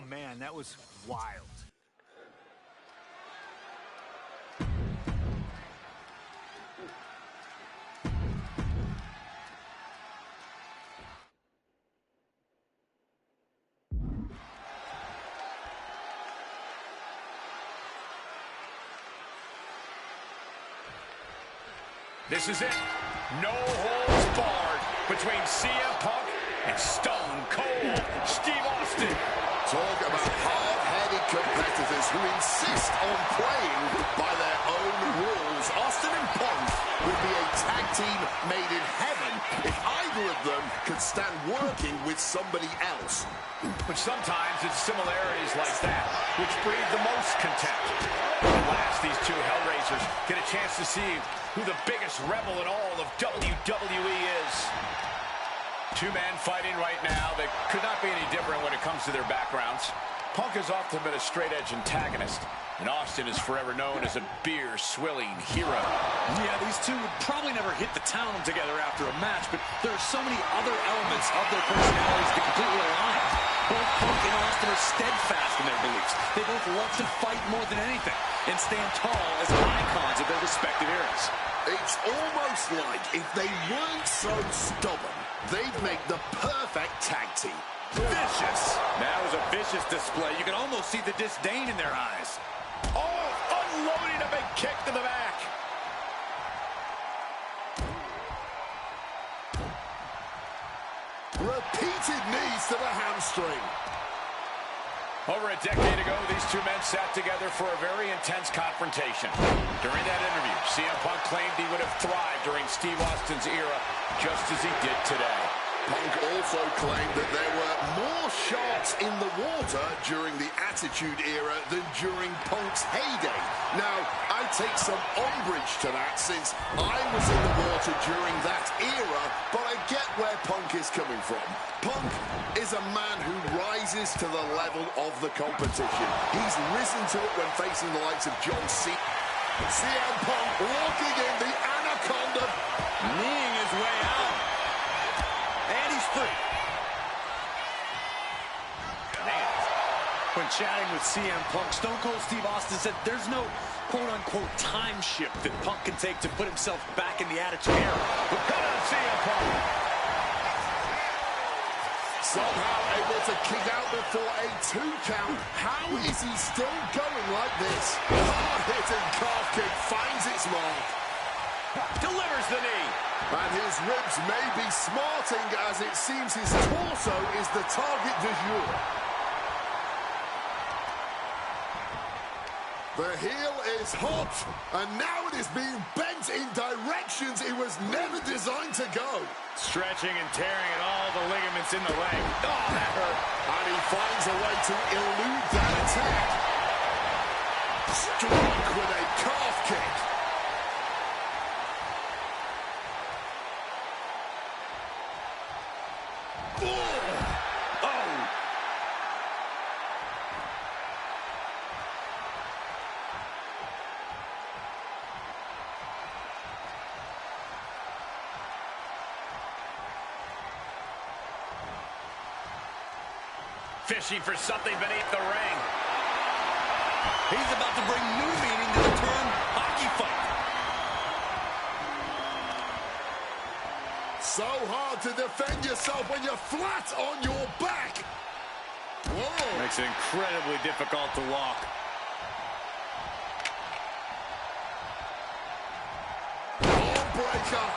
man, that was wild. This is it. No holds barred between CM Punk and Stone Cold Steve Austin. Talk about hard-headed competitors who insist on playing by their own rules. Austin and Punk would be a tag team made in heaven if either of them could stand working with somebody else. But sometimes it's similarities like that which breed the most contempt. At last, these two Hellraisers get a chance to see who the biggest rebel in all of WWE is. Two men fighting right now that could not be any different when it comes to their backgrounds. Punk has often been a straight-edge antagonist, and Austin is forever known as a beer-swilling hero. Yeah, these two would probably never hit the town together after a match, but there are so many other elements of their personalities that completely align. Both Punk and Austin are steadfast in their beliefs. They both love to fight more than anything and stand tall as icons of their respective eras. It's almost like if they weren't so stubborn, they'd make the perfect tag team. Vicious. That was a vicious display. You can almost see the disdain in their eyes. Oh, unloading a big kick to the back. Repeated knees to the hamstring. Over a decade ago, these two men sat together for a very intense confrontation. During that interview, CM Punk claimed he would have thrived during Steve Austin's era, just as he did today. Punk also claimed that there were more sharks in the water during the Attitude Era than during Punk's heyday. Now, I take some umbrage to that since I was in the water during that era, but I get where Punk is coming from. Punk is a man who rises to the level of the competition. He's risen to it when facing the likes of John Cena. CM Punk walking in the Anaconda, Kneeing his way out. And he's free. Man. When chatting with CM Punk, Stone Cold Steve Austin said there's no quote-unquote time shift that Punk can take to put himself back in the Attitude Era. But put on CM Punk. Somehow able to kick out before a 2 count. How is he still going like this? Hard-hitting calf kick finds its mark. Delivers the knee. And his ribs may be smarting as it seems his torso is the target du jour. The heel is hot, and now it is being bent in directions it was never designed to go. Stretching and tearing at all the ligaments in the leg. Oh, that hurt. And he finds a way to elude that attack. Struck with a calf kick. Fishing for something beneath the ring. He's about to bring new meaning to the term hockey fight. So hard to defend yourself when you're flat on your back. Whoa. Makes it incredibly difficult to walk. Arm breaker.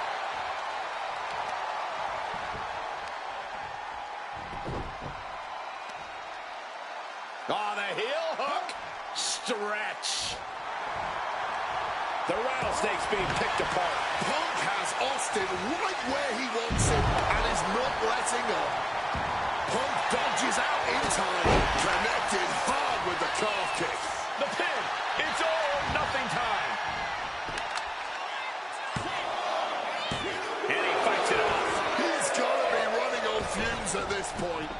Oh, the heel hook. Stretch. The rattlesnake's being picked apart. Punk has Austin right where he wants him and is not letting up. Punk dodges out in time. Connected hard with the calf kick. The pin. It's all or nothing time. And he fights it off. He's got to be running on fumes at this point.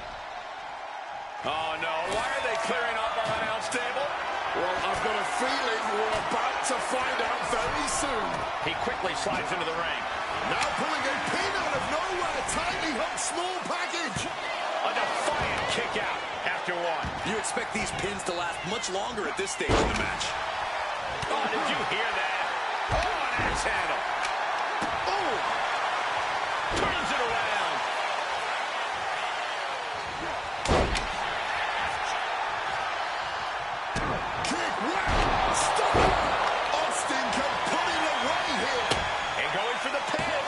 Oh, no. Why are they clearing off our announce table? Well, I've got a feeling we're about to find out very soon. He quickly slides into the ring. Now pulling a pin out of nowhere. Tiny hook, small package. A defiant kick out. after one. You expect these pins to last much longer at this stage in the match. Oh, did you hear that? Oh, an axe handle. Oh! Turns it around. Kick, wow! Stop it! Austin can put it away here. And going for the pin.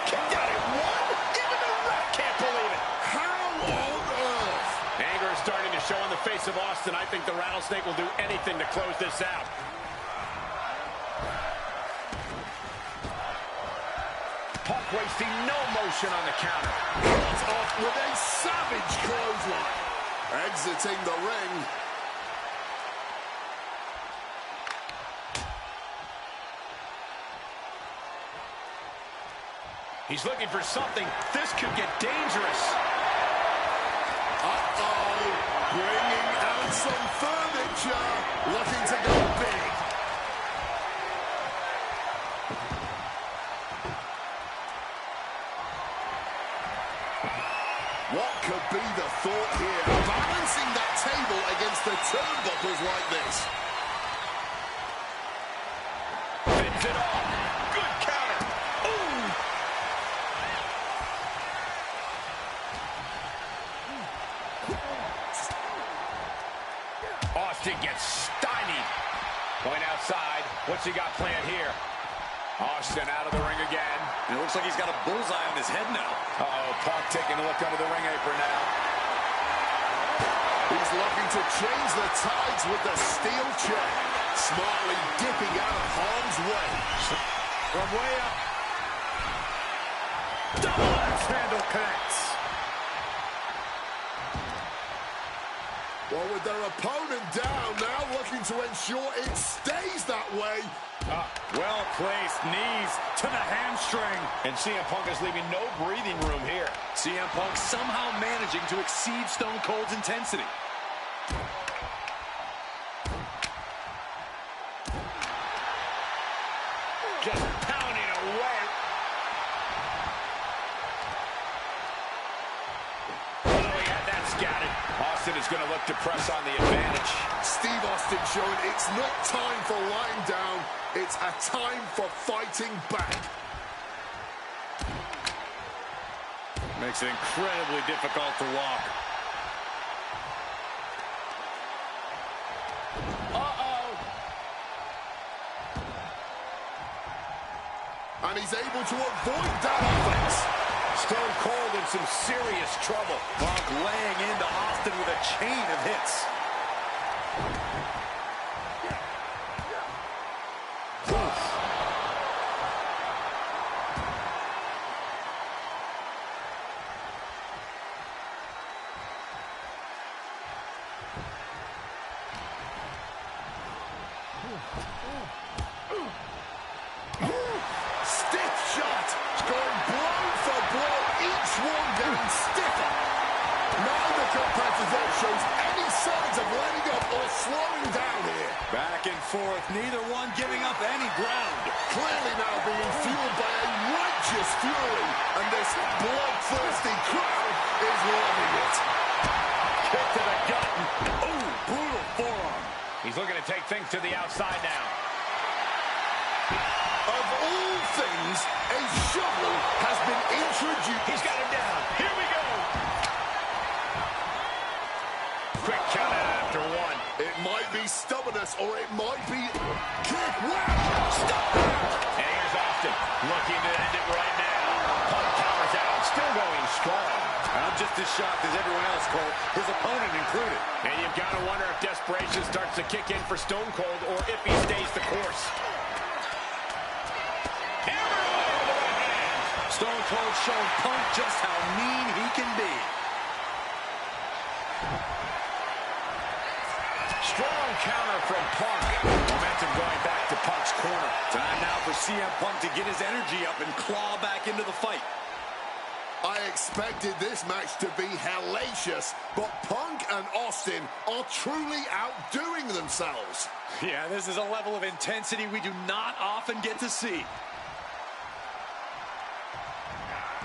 Kicked out at one. Even the ref can't believe it. How on earth? Anger is starting to show on the face of Austin. I think the Rattlesnake will do anything to close this out. Punk wasting no motion on the counter. Cut off with a savage clothesline. Exiting the ring. He's looking for something. This could get dangerous. Uh-oh. Bringing out some furniture. Looking to go big. What could be the thought here? Balancing that table against the turnbuckles like this. Fends it off. Good counter. Ooh. Austin gets stymied. Going outside. What's he got planned here? Austin out of the ring again. And it looks like he's got a bullseye on his head now. Uh-oh, Punk taking a look under the ring apron now. He's looking to change the tides with the steel chair. Smartly dipping out of harm's way. From way up. Double axe handle connects. Well, with their opponent down, now looking to ensure it stays that way. Well-placed knees to the hamstring. And CM Punk is leaving no breathing room here. CM Punk somehow managing to exceed Stone Cold's intensity. Just pounding away. Oh, he had that scattered. Austin is going to look to press on the advantage. Steve Austin showing it's not time for lying down. It's a time for fighting back. Makes it incredibly difficult to walk. Uh-oh. And he's able to avoid that offense. Stone Cold in some serious trouble. Punk laying into Austin with a chain of hits. Stiff shot. It's going blow for blow. Each one getting stiffer. Neither competitor shows any signs of letting up or slowing down here. Back and forth, neither one giving up any ground. Clearly now being fueled by a righteous fury. And this bloodthirsty crowd is loving it. Kick to the gut. Ooh, brutal forearm. He's looking to take things to the outside now. Of all things, a shovel has been introduced. He's got him down. Here we go. Quick count out after one. It might be stubbornness or it might be kick. Wow! Stop! And here's Austin looking to end it right now. Punk powers out. Still going strong. I'm just as shocked as everyone else, Cole, his opponent included. And you've got to wonder if desperation starts to kick in for Stone Cold or if he stays the course. Hammer away with the right hand. Stone Cold showing Punk just how mean he can be. Strong counter from Punk. Momentum going back to Punk's corner. Time now for CM Punk to get his energy up and claw back into the fight. I expected this match to be hellacious, but Punk and Austin are truly outdoing themselves. Yeah, this is a level of intensity we do not often get to see.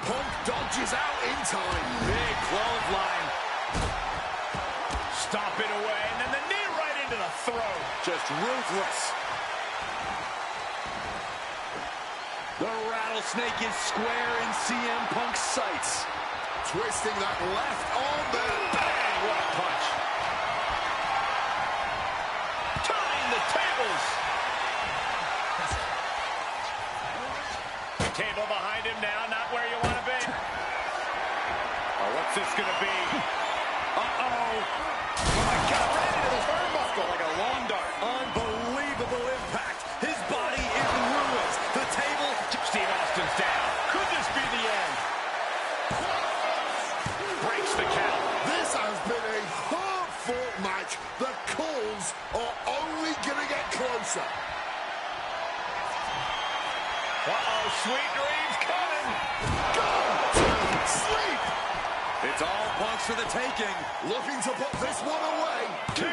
Punk dodges out in time. Big clothesline. just ruthless. The rattlesnake is square in CM Punk's sights. Twisting that left arm there. Bang! What a punch. Turning the tables. Table behind him now, not where you want to be. Oh, what's this going to be? Uh-oh. Oh, my God, right into the turnbuckle like a lawn dart. Unbelievable impact. His body in ruins. The table. Steve Austin's down. Could this be the end? Breaks the count. This has been a hard-fought match. The calls are only going to get closer. Uh-oh, sweet dreams coming. Go to sleep. It's all Punk's for the taking. Looking to put this one away. 2, 1,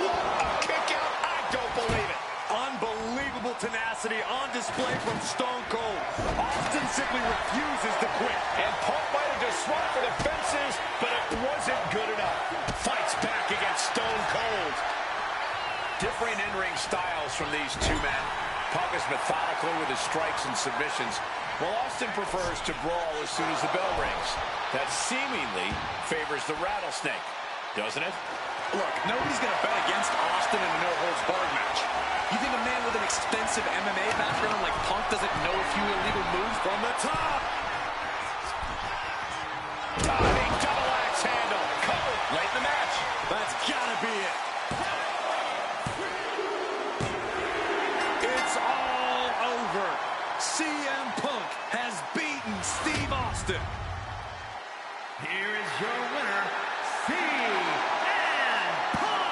a kick out. I don't believe it. Unbelievable tenacity on display from Stone Cold. Austin simply refuses to quit. And Punk might have just swung for the fences, but it wasn't good enough. Fights back against Stone Cold. Different in-ring styles from these two men. Punk is methodical with his strikes and submissions, while Austin prefers to brawl as soon as the bell rings. That seemingly favors the rattlesnake, doesn't it? Look, nobody's going to bet against Austin in a no-holds-barred match. You think a man with an extensive MMA background like Punk doesn't know a few illegal moves? From the top! Diving double axe handle. Covered late in the match. That's got to be it. It's all over. CM Punk has beaten Steve Austin. Here is your winner, CM Punk!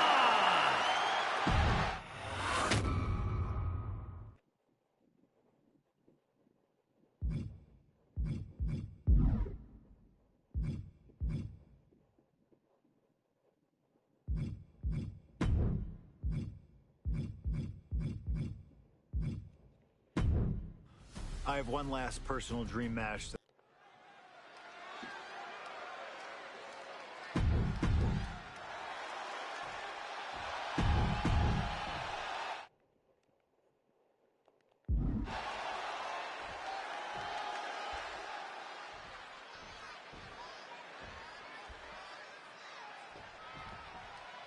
I have one last personal dream match.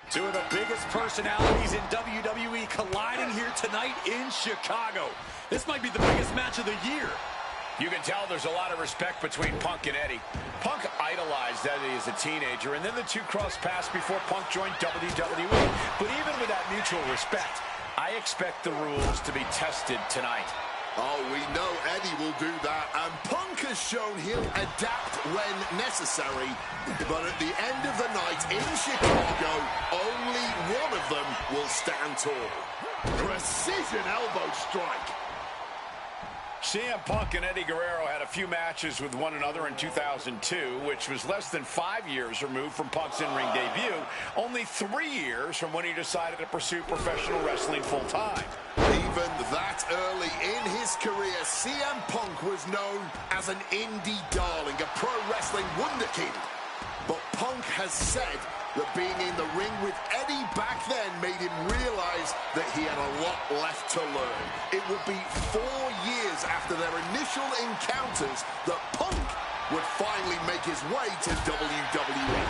Two of the biggest personalities in WWE colliding here tonight in Chicago. This might be the biggest match of the year. You can tell there's a lot of respect between Punk and Eddie. Punk idolized Eddie as a teenager, and then the two crossed paths before Punk joined WWE. But even with that mutual respect, I expect the rules to be tested tonight. Oh, we know Eddie will do that, and Punk has shown he'll adapt when necessary. But at the end of the night in Chicago, only one of them will stand tall. Precision elbow strike. CM Punk and Eddie Guerrero had a few matches with one another in 2002, which was less than 5 years removed from Punk's in-ring debut, only 3 years from when he decided to pursue professional wrestling full-time. Even that early in his career, CM Punk was known as an indie darling, a pro wrestling wunderkind. But Punk has said that being in the ring with Eddie back then made him realize that he had a lot left to learn. It would be 4 years after their initial encounters that Punk would finally make his way to WWE.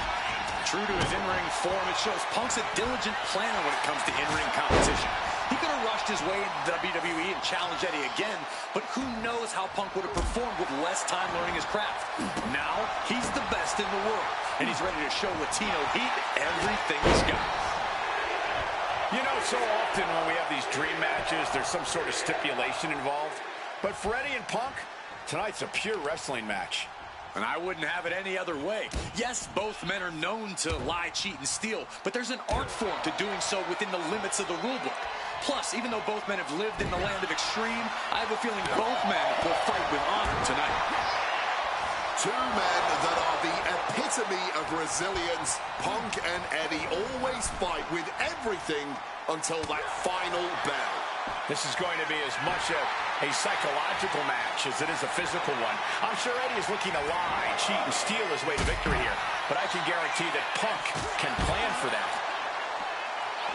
True to his in-ring form, it shows Punk's a diligent planner when it comes to in-ring competition. He could have rushed his way into WWE and challenged Eddie again, but who knows how Punk would have performed with less time learning his craft. Now, he's the best in the world, and he's ready to show Latino Heat everything he's got. You know, so often when we have these dream matches, there's some sort of stipulation involved. But for Eddie and Punk, tonight's a pure wrestling match. And I wouldn't have it any other way. Yes, both men are known to lie, cheat, and steal, but there's an art form to doing so within the limits of the rulebook. Plus, even though both men have lived in the land of extreme, I have a feeling both men will fight with honor tonight. Two men that are the epitome of resilience. Punk and Eddie always fight with everything until that final bell. This is going to be as much a psychological match as it is a physical one. I'm sure Eddie is looking to lie, cheat, and steal his way to victory here, but I can guarantee that Punk can plan for that.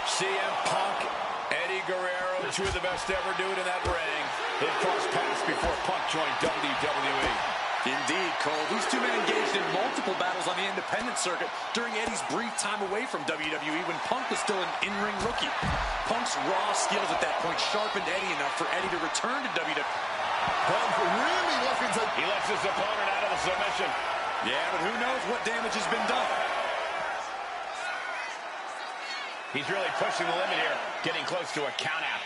CM Punk, Eddie Guerrero, two of the best to ever do it in that ring. They crossed paths before Punk joined WWE. Indeed, Cole. These two men engaged in multiple battles on the independent circuit during Eddie's brief time away from WWE when Punk was still an in-ring rookie. Punk's raw skills at that point sharpened Eddie enough for Eddie to return to WWE. Punk really looking to... He lets his opponent out of the submission. Yeah, but who knows what damage has been done. He's really pushing the limit here, getting close to a countout.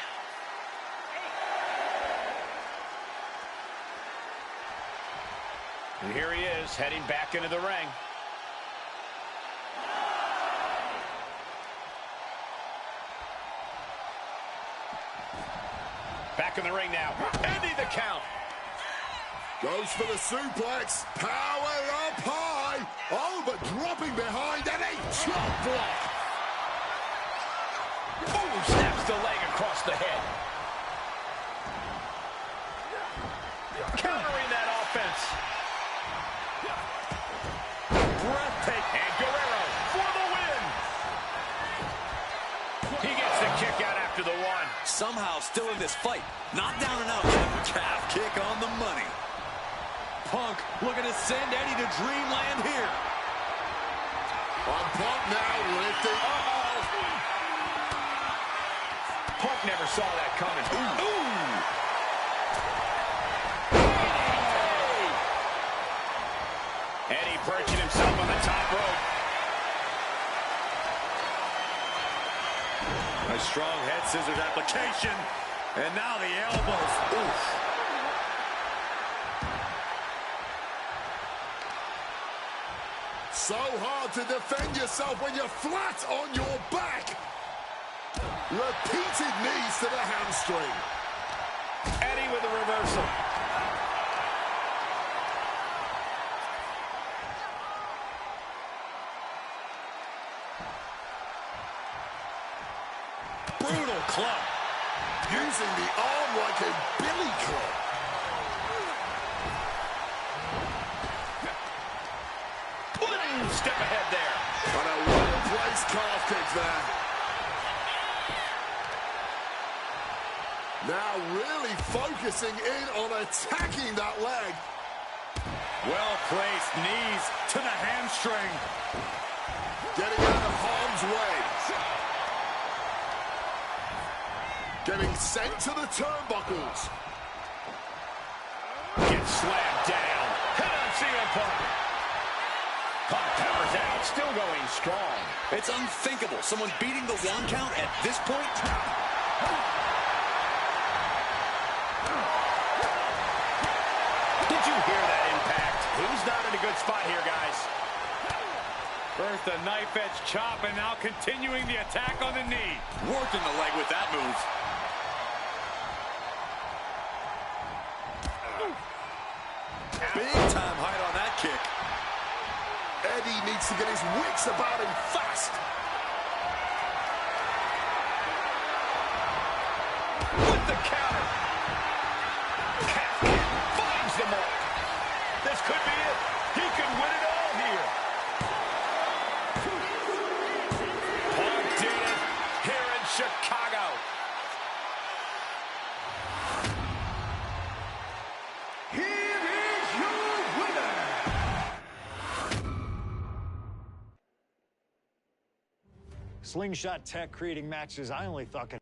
And here he is, heading back into the ring. Back in the ring now. Ending the count. Goes for the suplex. Power up high. Oh, but dropping behind and a chop block. Oh, snaps the leg across the head. Countering that offense. Breathtaking. And Guerrero for the win. He gets the kick out after the one. Somehow still in this fight. Not down and out. Calf kick on the money. Punk looking to send Eddie to dreamland here. On Punk now lifting. Punk never saw that coming. Ooh. Ooh. Eddie perching himself on the top rope. A strong head scissors application. And now the elbows. Oof. So hard to defend yourself when you're flat on your back. Repeated knees to the hamstring. Eddie with a reversal. Brutal club. Using the arm like a billy club. Boom! Step ahead there. And a well-placed calf kick there. Now really focusing in on attacking that leg. Well-placed knees to the hamstring. Getting out of harm's way. Getting sent to the turnbuckles. Gets slammed down. Head on CM Punk. Punk powers out, still going strong. It's unthinkable. Someone beating the one count at this point. Did you hear that impact? He's not in a good spot here, guys. First a knife edge chop and now continuing the attack on the knee. Working the leg with that move. Big time height on that kick. Eddie needs to get his wits about him fast. With the counter. Calf kick finds the mark. This could be it. He could win it all here. Punk did it here in Chicago. Here is your winner. Slingshot tech creating matches I only thought could...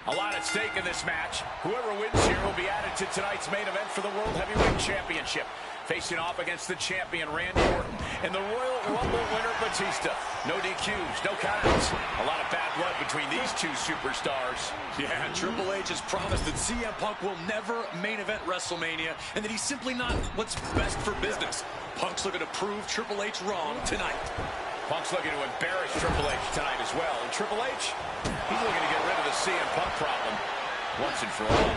A lot at stake in this match. Whoever wins here will be added to tonight's main event for the World Heavyweight Championship. Facing off against the champion, Randy Orton, and the Royal Rumble winner, Batista. No DQs, no countouts. A lot of bad blood between these two superstars. Yeah, Triple H has promised that CM Punk will never main event WrestleMania, and that he's simply not what's best for business. Punk's looking to prove Triple H wrong tonight. Punk's looking to embarrass Triple H tonight as well. And Triple H, he's looking to get rid of the CM Punk problem once and for all.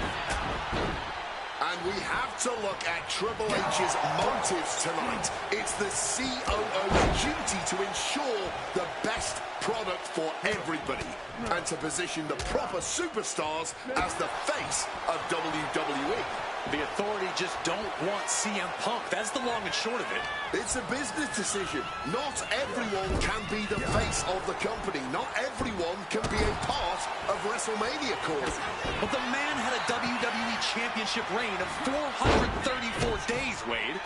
And we have to look at Triple H's motives tonight. It's the COO's duty to ensure the best product for everybody and to position the proper superstars as the face of WWE. The authority just don't want CM Punk. That's the long and short of it. It's a business decision. Not everyone can be the face of the company. Not everyone can be a part of WrestleMania, Corey. But the man had a WWE Championship reign of 434 days, Wade.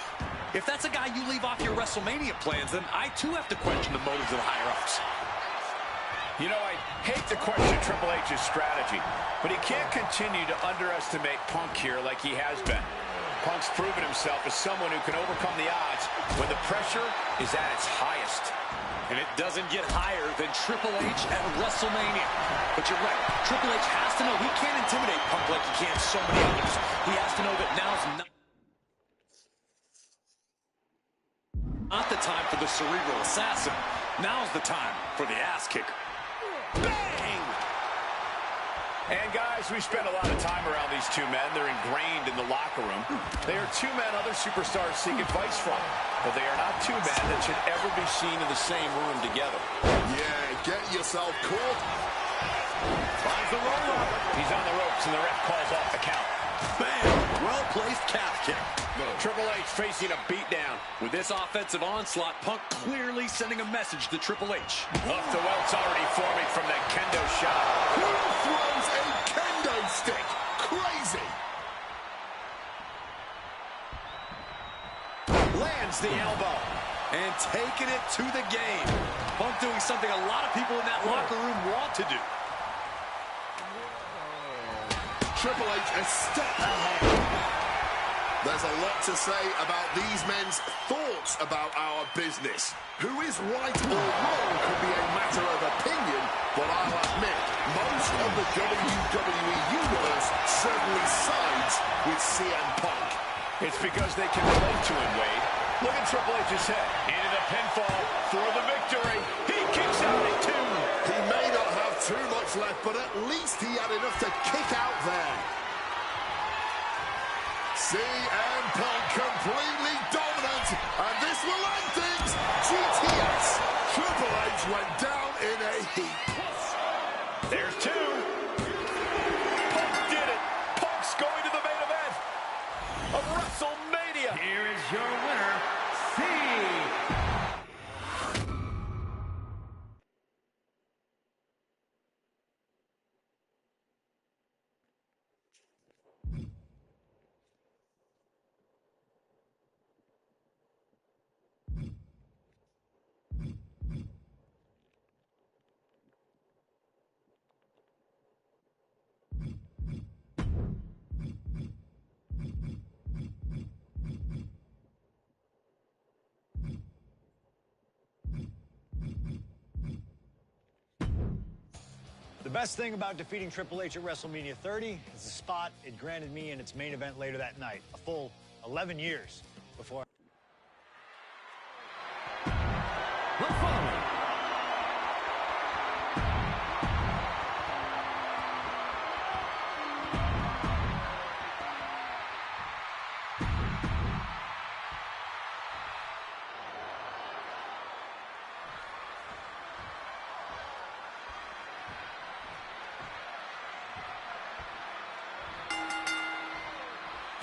If that's a guy you leave off your WrestleMania plans, then I too have to question the motives of the higher-ups. You know, I hate to question Triple H's strategy, but he can't continue to underestimate Punk here like he has been. Punk's proven himself as someone who can overcome the odds when the pressure is at its highest. And it doesn't get higher than Triple H at WrestleMania. But you're right, Triple H has to know he can't intimidate Punk like he can so many others. He has to know that now's not the time for the cerebral assassin. Now's the time for the ass kicker. Bang! And guys, we spend a lot of time around these two men. They're ingrained in the locker room. They are two men other superstars seek advice from, but they are not two men that should ever be seen in the same room together. Yeah, get yourself caught. Finds the roll-up. He's on the ropes, and the ref calls off the count. Bam! Well-placed calf kick. Triple H facing a beatdown. With this offensive onslaught, Punk clearly sending a message to Triple H. Off the welts already forming from that kendo shot. Who throws a kendo stick? Crazy. Lands the elbow. And taking it to the game. Punk doing something a lot of people in that locker room want to do. Triple H a step ahead. There's a lot to say about these men's thoughts about our business. Who is right or wrong could be a matter of opinion, but I'll admit, most of the WWE Universe certainly sides with CM Punk. It's because they can relate to him, Wade. Look at Triple H's head. Into the pinfall for the victory. He kicks out at 2. He may not have too much left, but at least he had enough to kick out there. CM Punk completely dominant, and this will end things. GTS. Triple H went down in a heap. There's 2. Punk did it. Punk's going to the main event of WrestleMania. Here is your winner, CM. The best thing about defeating Triple H at WrestleMania 30 is the spot it granted me in its main event later that night. A full 11 years before. The following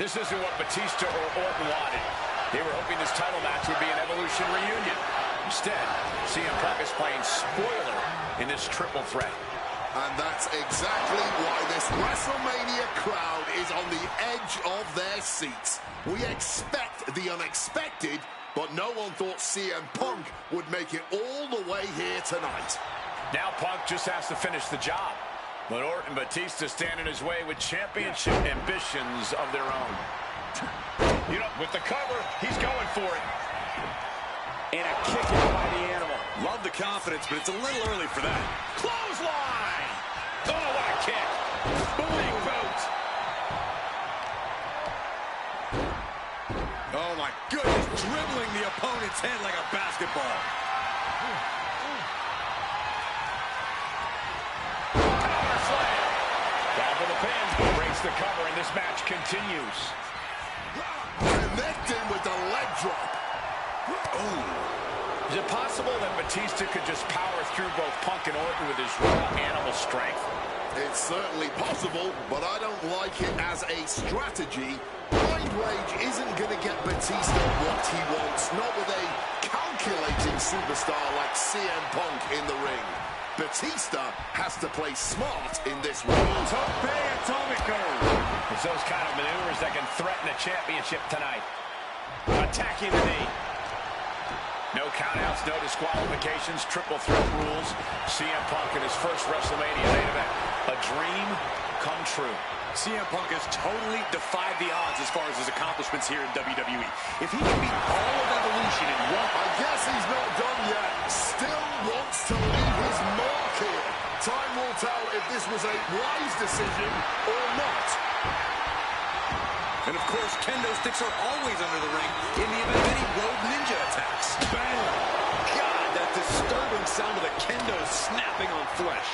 This isn't what Batista or Orton wanted. They were hoping this title match would be an Evolution reunion. Instead, CM Punk is playing spoiler in this triple threat. And that's exactly why this WrestleMania crowd is on the edge of their seats. We expect the unexpected, but no one thought CM Punk would make it all the way here tonight. Now Punk just has to finish the job. But Orton and Batista stand in his way with championship ambitions of their own. You know, with the cover, he's going for it. And a kick out by the animal. Love the confidence, but it's a little early for that. Clothesline! Oh, what a kick. Big boot. Oh, my goodness. Dribbling the opponent's head like a basketball. Power slam. Down for the pin. Breaks the cover, and this match continues. Connecting with the leg drop. Is it possible that Batista could just power through both Punk and Orton with his raw animal strength? It's certainly possible, but I don't like it as a strategy. Mind Rage isn't going to get Batista what he wants, not with a calculating superstar like CM Punk in the ring. Batista has to play smart in this one. Tope Atomico. It's those kind of maneuvers that can threaten a championship tonight. Attacking the knee. No countouts, no disqualifications, triple threat rules. CM Punk in his first WrestleMania main event. A dream come true. CM Punk has totally defied the odds as far as his accomplishments here in WWE. If he can beat all of Evolution in one... I guess he's not done yet. Still wants to leave his mark here. Time will tell if this was a wise decision or not. And of course, kendo sticks are always under the ring in the event of any rogue ninja attacks. Bam! God, that disturbing sound of the kendo snapping on flesh.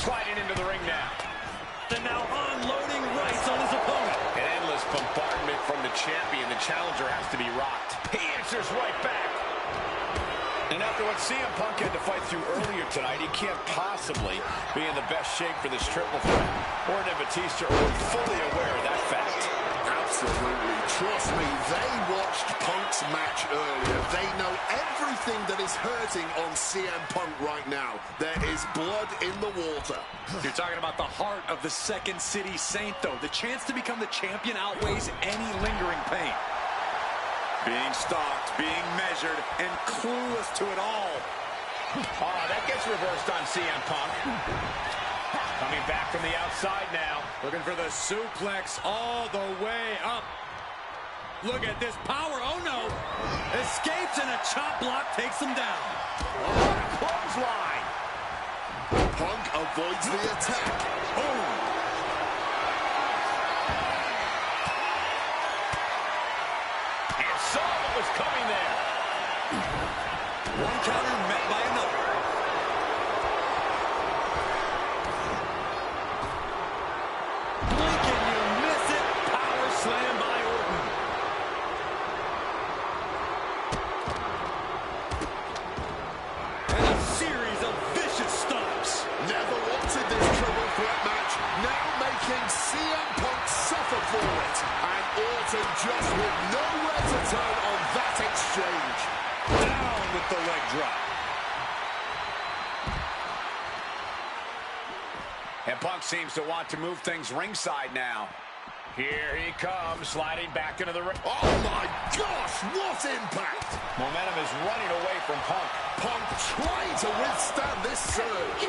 Sliding into the ring now. And now unloading rights on his opponent. An endless bombardment from the champion. The challenger has to be rocked. He answers right back. And after what CM Punk had to fight through earlier tonight, he can't possibly be in the best shape for this triple threat. Orton and Batista are fully aware of that fact. Absolutely. Trust me, they watched Punk's match earlier. They know everything that is hurting on CM Punk right now. There is blood in the water. You're talking about the heart of the Second City Saint, though. The chance to become the champion outweighs any lingering pain. Being stalked, being measured, and clueless to it all. Oh, that gets reversed on CM Punk. Coming back from the outside now. Looking for the suplex all the way up. Look at this power. Oh, no. Escapes, and a chop block takes him down. Oh, clothesline. Punk avoids the attack. Boom. And saw what was coming there. One counter met by another. Blink and you miss it. Power slam by Orton. And a series of vicious stomps. Never wanted this triple threat match. Now making CM Punk suffer for it. And Orton just with nowhere to turn on that exchange. Down with the leg drop. And Punk seems to want to move things ringside now. Here he comes, sliding back into the ring. Oh my gosh, what impact! Momentum is running away from Punk. Punk trying to withstand this surge.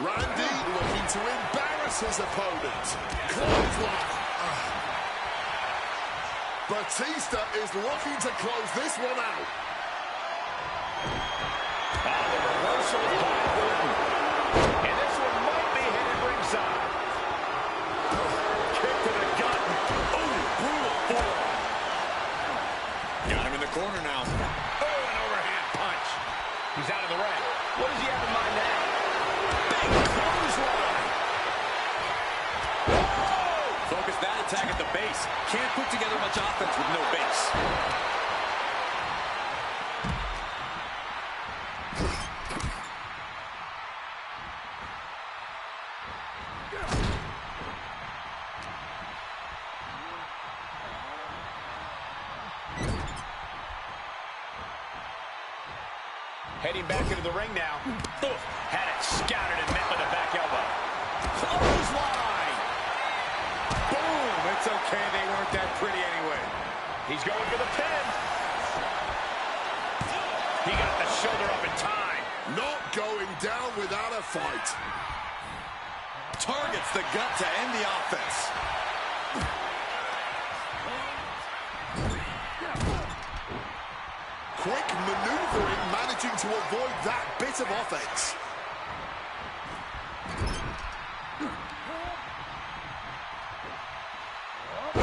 Randy looking to embarrass his opponent. Clothesline. Batista is looking to close this one out. The reversal by Orton. And this one might be headed ringside. Kick to the gut. Oh, brutal forearm. Got him in the corner now. Oh, an overhand punch. He's out of the ring. What does he have in mind now? Big clothesline. Focus that attack at the base. Can't put together much offense with no base. Heading back into the ring now. Oof, had it scouted and met with a back elbow. Clothesline. Boom. It's okay. They weren't that pretty anyway. He's going for the pin. He got the shoulder up in time. Not going down without a fight. Targets the gut to end the offense. Quick maneuvering, managing to avoid that bit of offense.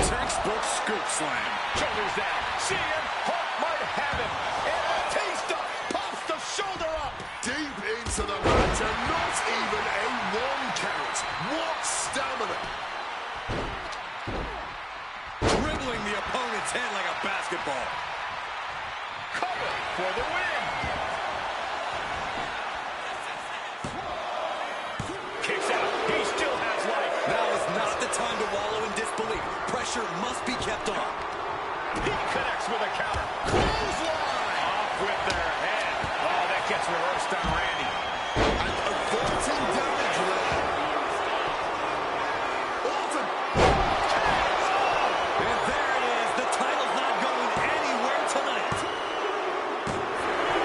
Textbook scoop slam. Shoulders down. CM Punk might have him. And Batista pops the shoulder up. Deep into the mat and not even a 1 count. What stamina. Dribbling the opponent's head like a basketball. Cover for the win. Kicks out. He still has life. Now is not the time to wallow in disbelief. Pressure must be kept on. He connects with a counter. Clothesline. Off with their head. Oh, that gets reversed on Randy. And averting damage there. Orton. And there it is. The title's not going anywhere tonight.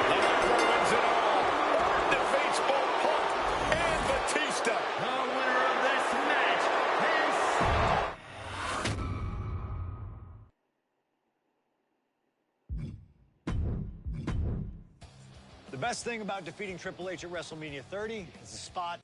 The Emperor wins it all. Orton defeats both Punk and Batista. The winner of this match is... The best thing about defeating Triple H at WrestleMania 30 is the spot.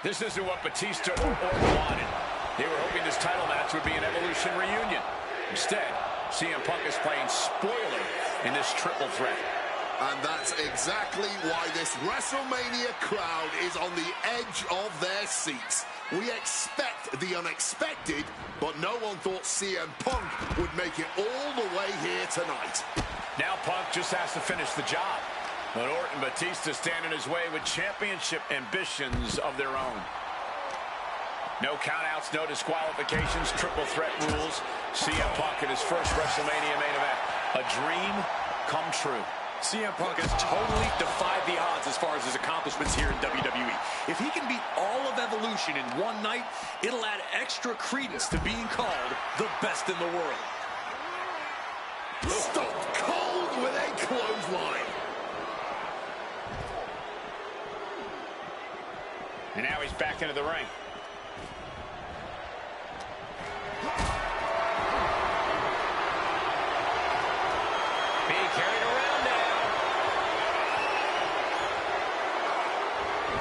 This isn't what Batista or Orton wanted. They were hoping this title match would be an Evolution reunion. Instead, CM Punk is playing spoiler in this triple threat. And that's exactly why this WrestleMania crowd is on the edge of their seats. We expect the unexpected, but no one thought CM Punk would make it all the way here tonight. Now Punk just has to finish the job. But Orton and Batista stand in his way with championship ambitions of their own. No countouts, no disqualifications, triple threat rules. CM Punk in his first WrestleMania main event. A dream come true. CM Punk has totally defied the odds as far as his accomplishments here in WWE. If he can beat all of Evolution in one night, it'll add extra credence to being called the best in the world. Stopped cold with a clothesline. And now he's back into the ring. Being carried around now.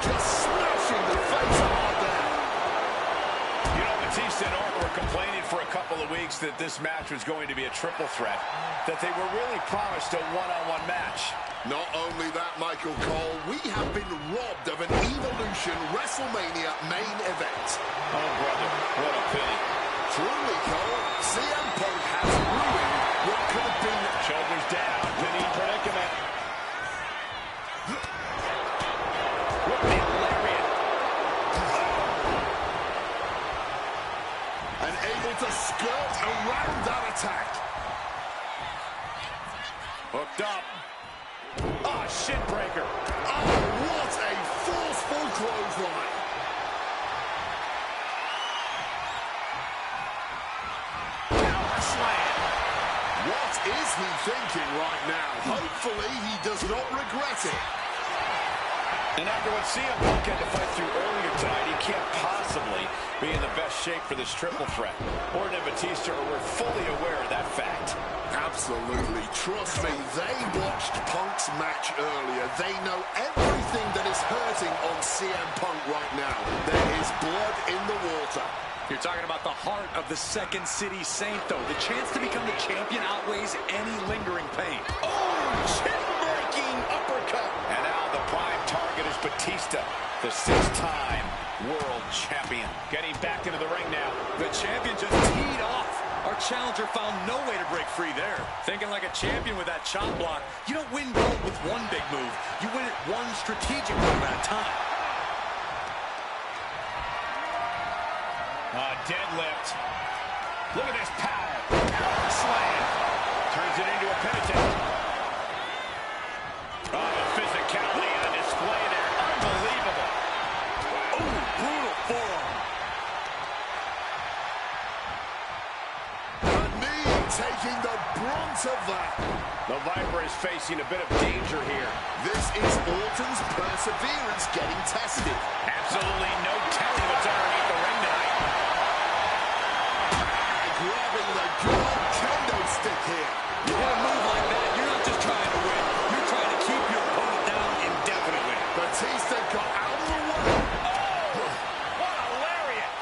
Just smashing the face hard there. You know, Batista and Orton were complaining for a couple of weeks that this match was going to be a triple threat, that they were really promised a one-on-one match. Not only that, Michael Cole, we have been robbed of an Evolution WrestleMania main event. Oh, brother, what a pity. Truly, Cole, CM Punk has ruined what could have been. Shoulders down, pinning predicament. Whipping lariat. And able to skirt around that attack. Hooked up. Ah, shin breaker. Oh, what a forceful clothesline. Power slam. What is he thinking right now? Hopefully he does not regret it. And after what CM Punk had to fight through earlier tonight, he can't possibly be in the best shape for this triple threat. Orton and Batista were fully aware of that fact. Absolutely. Trust me, they watched Punk's match earlier. They know everything that is hurting on CM Punk right now. There is blood in the water. You're talking about the heart of the Second City Saint, though. The chance to become the champion outweighs any lingering pain. Oh, chin-breaking uppercut. And now the prime target is Batista, the 6-time world champion. Getting back into the ring now. The champion just teed off. Our challenger found no way to break free there. Thinking like a champion with that chop block. You don't win gold with one big move. You win it one strategic move at a time. Deadlift. Look at this power. Power slam. Turns it into a penitent. Oh, the physicality on display there. Unbelievable. Oh, brutal forearm. The knee taking the brunt front of that. The Viper is facing a bit of danger here. This is Orton's perseverance getting tested. Absolutely no telling what's underneath the ring tonight. Grabbing the good old kendo stick here. You hit a move like that, you're not just trying to win. You're trying to keep your opponent down indefinitely. Batista got out of the way. What a lariat!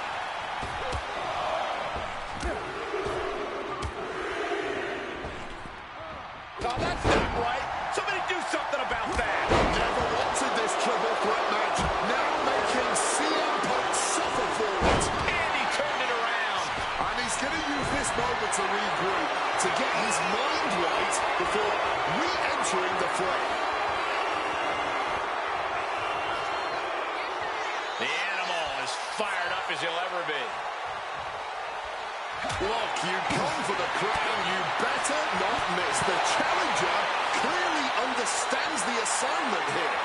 Oh, that's not right. Somebody do something about that. Never wanted this triple threat match. Now making CM Punk suffer for it. And he turned it around. And he's going to use this moment to regroup, to get his mind right before re-entering the fray. The animal is fired up as he'll ever be. Look, you come for the crown, you better not miss. The challenger clearly understands the assignment here.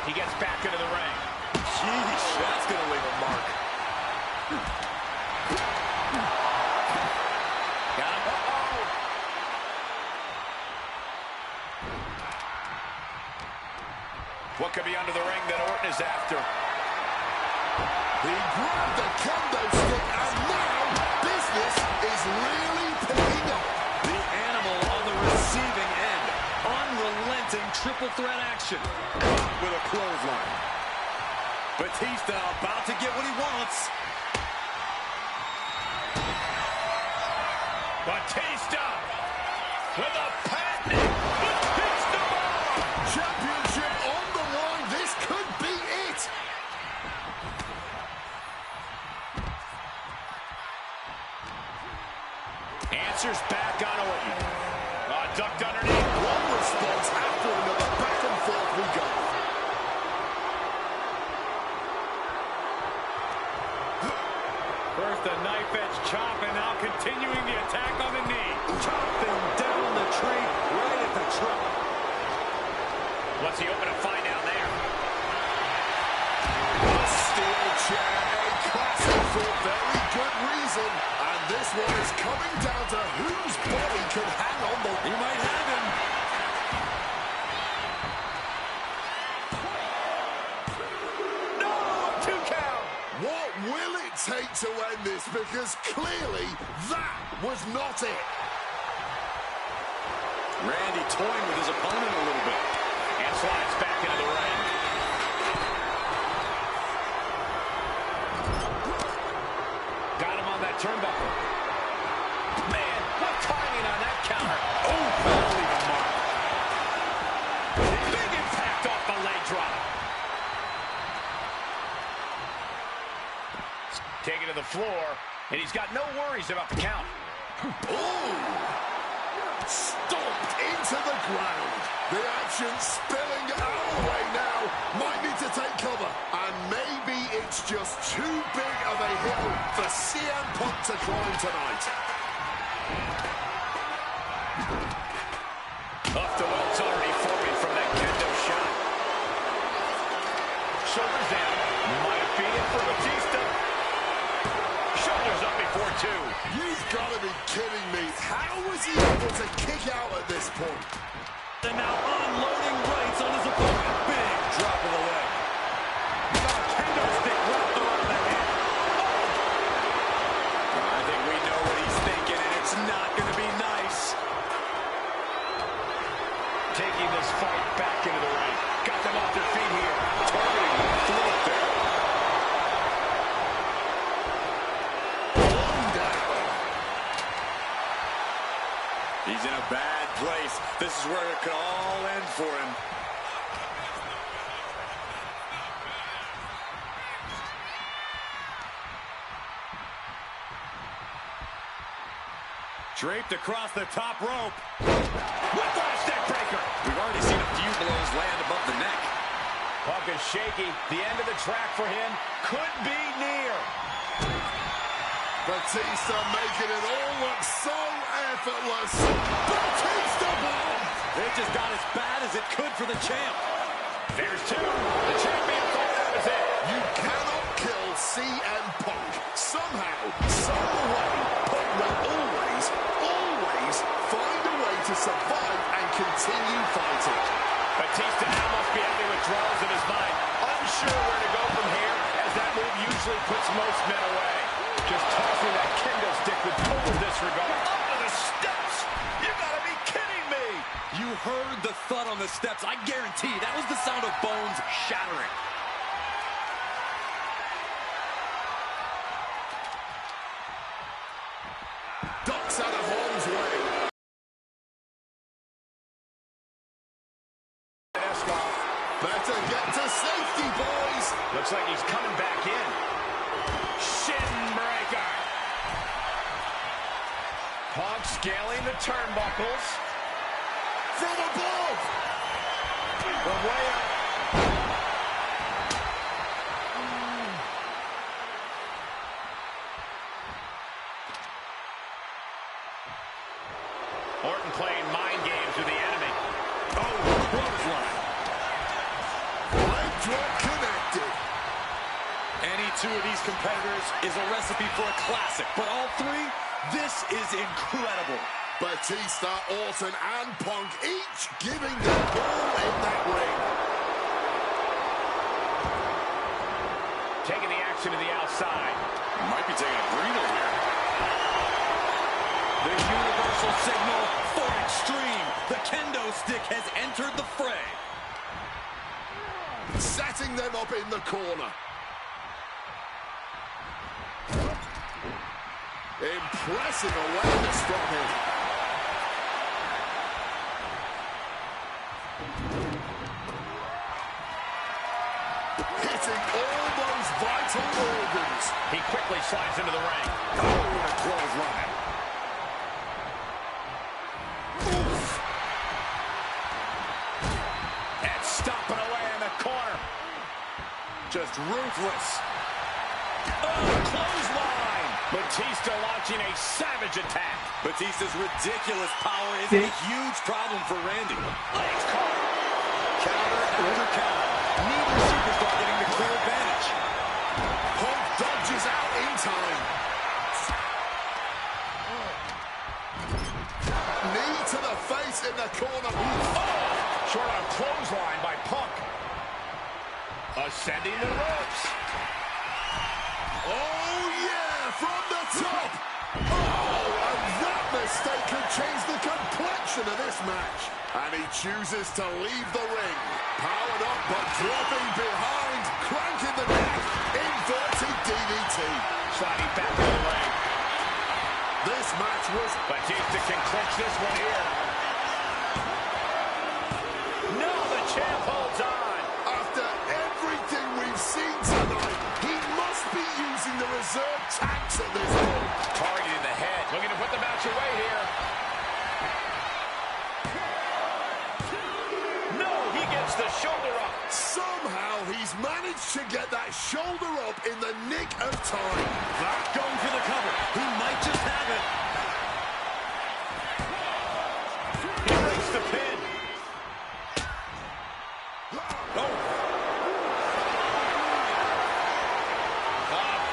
He gets back into the ring. Jeez, that's going to leave a mark. Got him. Uh-oh. What could be under the ring that Orton is after? He grabbed the kendo stick, and now business is really picking up. The animal on the receiving end. Unrelenting triple threat action. Caught with a clothesline. Batista about to get what he wants. Batista with a patented Batista bomb. Championship on the line. This could be it. Answers back on Orton. Ducked underneath. One response after another. Back and forth we go. First a knife edge chop, and now continuing the attack on the knee. Chopping down the tree right at the trunk. What's he open to find out there? A steel chair, a classic for very good reason. And this one is coming down to whose body can hang on the... He might have him. No! 2 count! What will it take to end this? Because clearly that was not it. Randy toying with his opponent a little bit. And slides back into the ring. Got him on that turnbuckle. Man, what timing on that counter. Oh, that'll leave a mark. Big impact off the leg drop. Taken to the floor, and he's got no worries about the count. Ooh! Stomped into the ground. The action spilling our way now. Might need to take cover. And maybe it's just too big of a hill for CM Punk to climb tonight. Up the welts already forming from that kendo shot. Shoulders down. Might have been it for Batista. Shoulders up before 2. You've got to be kidding me. How was he able to kick out at this point? And now unloading rights on his opponent. Big drop of the leg. Got a kendo stick wrapped around the head. I think we know what he's thinking, and it's not going to be nice. Taking this fight back into the ring. Got them off their feet here. Targeting the throat there. One down. He's in a bad place. This is where it could all end for him. Draped across the top rope. Whiplash neck breaker. We've already seen a few blows land above the neck. Punk is shaky. The end of the track for him could be near. Batista making it all look so effortless. Batista bomb! It just got as bad as it could for the champ. There's 2. The champion thought that was it. You cannot kill CM Punk. Somehow, some way, Punk they always find a way to survive and continue fighting. Batista now must be having withdrawals in his mind. Unsure where to go from here, as that move usually puts most men away. Just tossing that kendo stick with total disregard. Up to the steps! You gotta be kidding me! You heard the thud on the steps. I guarantee that was the sound of bones shattering. Ducks out of harm's way. Better get to safety, boys. Looks like he's coming back in. Shin breaker. Punk scaling the turnbuckles. From above. From way up. Orton playing mind games with the enemy. Oh, clothesline. Leg drop connected. Any two of these competitors is a recipe for a classic, but all three, this is incredible. Batista, Orton, and Punk each giving their all in that ring. Taking the action to the outside. Might be taking a breather here. The universal signal for extreme. The kendo stick has entered the fray. Setting them up in the corner. Impressive awareness from him. Hitting all those vital organs. He quickly slides into the ring. Oh, what a clothesline. Oof. And stomping away in the corner. Just ruthless. Oh, clothesline! Batista launching a savage attack. Batista's ridiculous power is a huge problem for Randy. Legs caught. Counter after counter. Neither superstar getting the clear advantage. Punk dodges out in time. Knee to the face in the corner. Oh! Short on clothesline by Punk. Ascending the ropes. Oh, yeah, from the top. Oh, and that mistake could change the complexion of this match. And he chooses to leave the ring. Powered up, but dropping behind. Cranking the neck. Inverted DDT. Sliding back to the ring. This match was... Batista can clinch this one here. No, the champ holds on. After everything we've seen tonight, he must be using the reserve tanks at this point. Targeting the head. Looking to put the match away here. No, he gets the shoulder up. Somehow he's managed to get that shoulder up in the nick of time. Not going for the cover. He might just have it. He breaks the pin.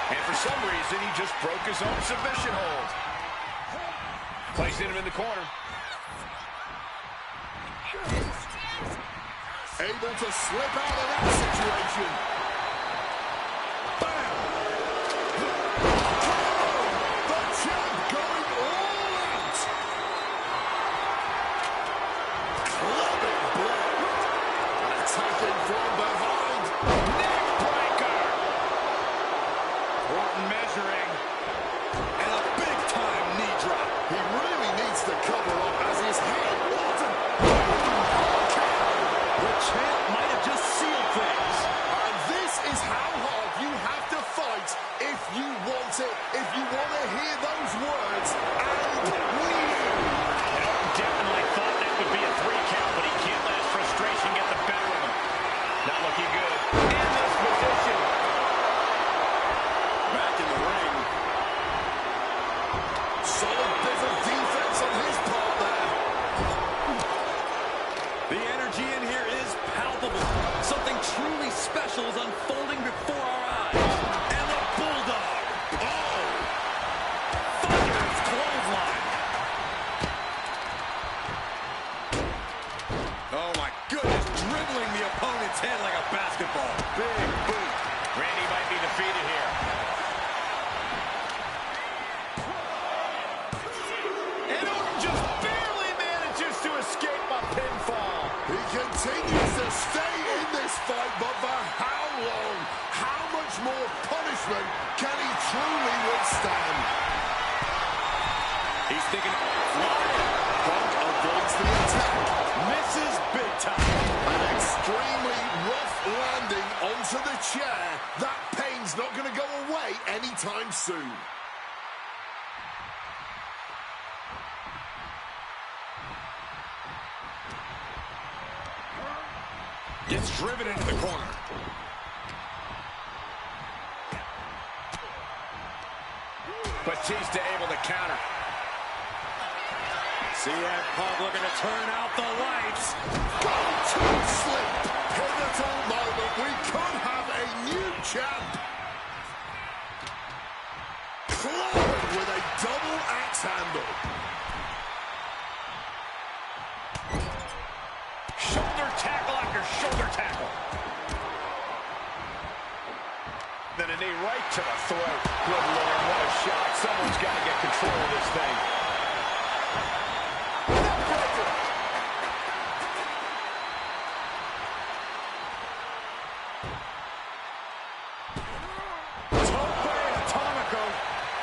And for some reason, he just broke his own submission hold. Placing him in the corner. Able to slip out of that situation. Bam! The champ going all out. Clubbing blow. Attacking from behind. Neck breaker. Orton measuring. And a big-time knee drop. He really needs to cover up as his head. Orton. The champ might have just sealed things. And head like a basketball. Big boot. Randy might be defeated here. And Orton just barely manages to escape a pinfall. He continues to stay in this fight, but for how long? How much more punishment can he truly withstand? He's thinking, Punk avoids the attack. misses big time. An extremely rough landing onto the chair. That pain's not going to go away anytime soon. Gets driven into the corner. Batista able to counter. CM Punk looking to turn out the lights. Go to sleep. Pivotal moment. We could have a new champ. Clawed with a double axe handle. Shoulder tackle after shoulder tackle. Then a knee right to the throat. Good Lord, what a shot. Someone's got to get control of this thing. Neckbreaker. Tope Atomico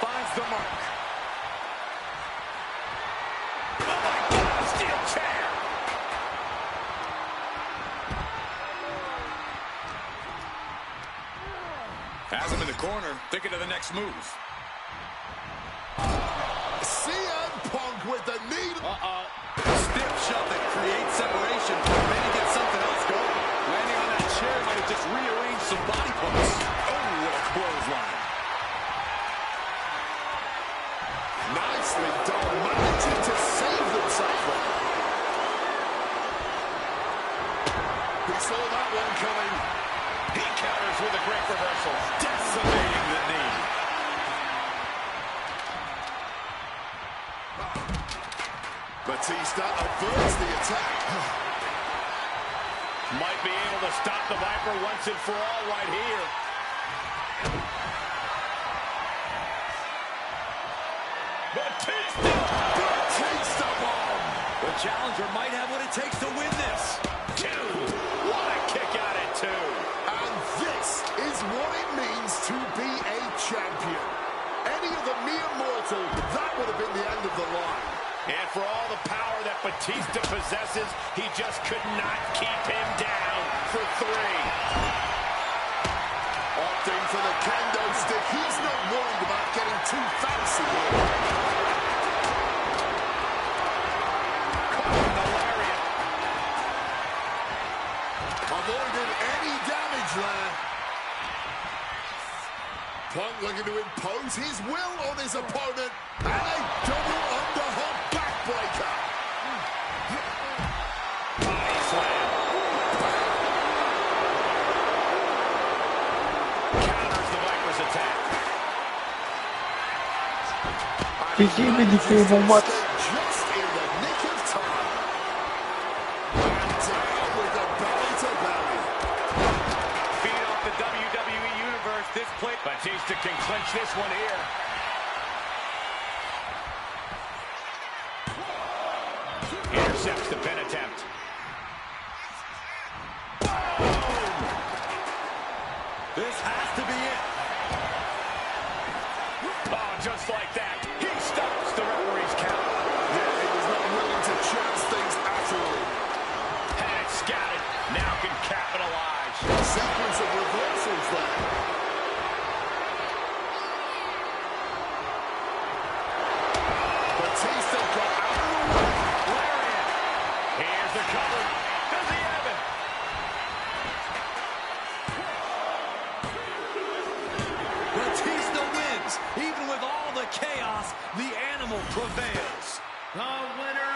finds the mark. Oh my God, steel chair. Has him in the corner, thinking of the next move. CM Punk with the knee. Stiff shove that creates separation. Then he gets something else going. Landing on that chair might have just rearranged some body parts. Oh, what a clothesline. Nicely done. Managing to save themselves there. We saw that one coming. He counters with a great reversal. Decimating the knee. Batista averts the attack. Might be able to stop the Viper once and for all right here. Batista bomb. The challenger might have what it takes to win this. Two. What a kick out at two. And this is what it means to be a champion. Any other mere mortal, that would have been the end of the line. And for all the power that Batista possesses, he just could not keep him down for three. Opting for the kendo stick. He's not worried about getting too fancy here. Caught in the lariat. Avoided any damage there. Punk looking to impose his will on his opponent. And a double underhook backbreaker. Body slam. Counters the Viper's attack. Decide de quem vão matar. Just in the nick of time. And down with the belly to belly. Feed off the WWE Universe. This play. Batista can clinch this one here. Intercepts the pin attempt. This has to be it. Oh, just like that. He stops the referee's count. Yeah, he was not willing to chance things at all. Had it scouted. Now can capitalize. A sequence of reversals there. Batista got out of the way. Lariat. Here's the cover. Does he have it? Batista wins. Even with all the chaos, the animal prevails. The winner